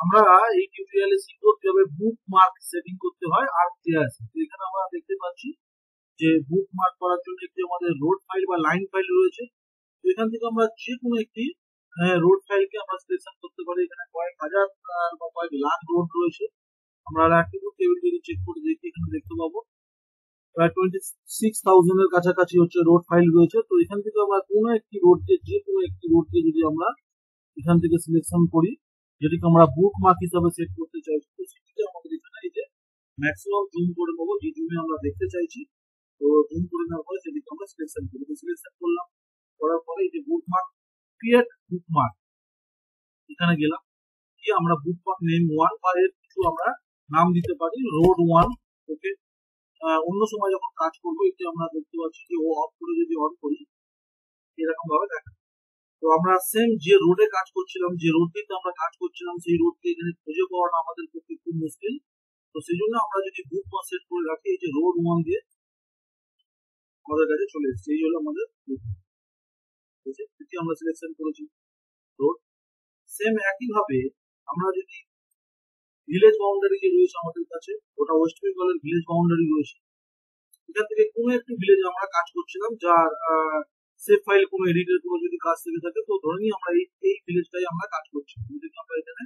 আমরা এই টিউটোরিয়ালে শিখব কিভাবে বুকমার্ক সেটিং করতে হয় ArcGIS এ। তো এখানে আমরা দেখতে পাচ্ছি যে বুকমার্ক করার জন্য একটি আমাদের রোড ফাইল বা লাইন ফাইল রয়েছে। তো এখান থেকে আমরা যে কোনো একটি রোড ফাইলকে আমরা সিলেকশন করতে পারি। এখানে কয়েক হাজার বা কয়েক লাখ রোড রয়েছে। আমরা অ্যাট্রিবিউট টেবিল যদি চেক করে দেখি এখানে দেখতে পাবো প্রায় 26,000 এর কাছাকাছি হচ্ছে রোড ফাইল রয়েছে। তো এখান থেকে আমরা কোনো একটি রোডকে যে কোনো একটি রোডকে যদি আমরা এখান থেকে সিলেকশন করি, যেটিকে আমরা বুকমার্ক হিসাবে সেট করতে চাইছি, তো সেটিকে আমাদের এখানে এই যে ম্যাক্সিমাম জুম করে নেবো, যে জুমে আমরা দেখতে চাইছি। তো জুম করে নেওয়ার পরে সেটিকে আমরা সিলেকশন করি, তো সিলেকশন করলাম, করার পরে এই যে বুকমার্ক, ক্রিয়েট বুকমার্ক, এখানে গেলাম, গিয়ে আমরা বুকমার্ক নেম 1 বা এর কিছু আমরা নাম দিতে পারি, রোড 1। ওকে, অন্য সময় যখন কাজ করবো এটি আমরা দেখতে পাচ্ছি যে ও অফ করে যদি অন করি এরকম ভাবে দেখা। তো আমরা সেম যে রোডে কাজ করছিলাম, যে রোডটিতে আমরা কাজ করছিলাম, সেই রোডকে এখানে খুঁজে পাওয়াটা আমাদের পক্ষে খুব মুশকিল। তো সেই জন্য আমরা যদি বুকমার্ক সেট করে রাখি, এই যে রোড 1 দিয়ে আমাদের কাছে চলে এসেছে, এই হলো আমাদের এটি আমরা সিলেকশন করেছি রোড। সেম একই ভাবে আমরা যদি ভিলেজ বাউন্ডারি যে রয়েছে আমাদের কাছে, ওটা ওয়েস্ট বেঙ্গলের ভিলেজ বাউন্ডারি রয়েছে, এখান থেকে কোনো একটি ভিলেজে আমরা কাজ করছিলাম, যার সেভ ফাইল কোনো এডিটের কোনো যদি কাজ থেকে থাকে, তো ধরে নিই আমরা এই ভিলেজটাই আমরা কাজ করছি। যদি আমরা এখানে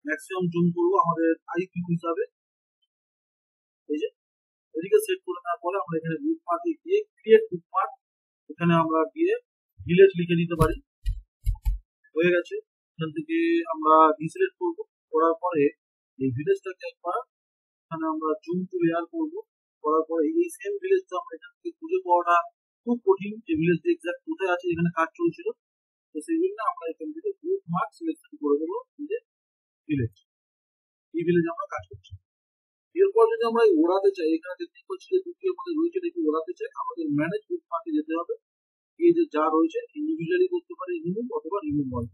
ম্যাক্সিমাম জুম করবো আমাদের আইকিউ হিসাবে, এই যে এদিকে সেট করে নেওয়ার পরে আমরা এখানে বুকমার্কে গিয়ে ক্রিয়েট বুকমার্ক, এখানে আমরা গিয়ে ভিলেজ লিখে দিতে পারি, হয়ে গেছে। এখান থেকে আমরা ডিসিলেক্ট করবো, করার পরে এই ভিলেজটাকে একবার এখানে আমরা জুম টু লেয়ার করবো, করার পরে এই সেম ভিলেজটা আমরা এখান থেকে খুঁজে পাওয়াটা খুব কঠিন, যে ভিলেজটা এক্সাক্ট কোথায় আছে, এখানে কাজ চলছিল। তো সেই জন্য আমরা এখান থেকে বুকমার্ক সিলেকশন করে দেবো, যে ভিলেজ, এই ভিলেজ আমরা কাজ করছি। এরপর যদি আমরা ওড়াতে চাই, এখানে দেখতে পাচ্ছি যে দুটি আমাদের রয়েছে, দেখি ওড়াতে চাই আমাদের ম্যানেজ বুকমার্কে যেতে হবে। এই যে যা রয়েছে ইন্ডিভিজুয়ালি করতে পারি, রিমুভ অথবা রিমুভ অল।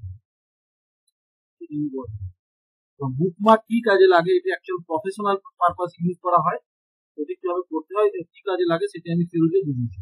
বুকমার্ক কি কাজে লাগে, এটি অ্যাকচুয়াল প্রফেশনাল পারপাস ইউজ করা হয়। এটি কিভাবে করতে হয়, কি কাজে লাগে সেটি আমি ফিরোজে বুঝিয়েছি।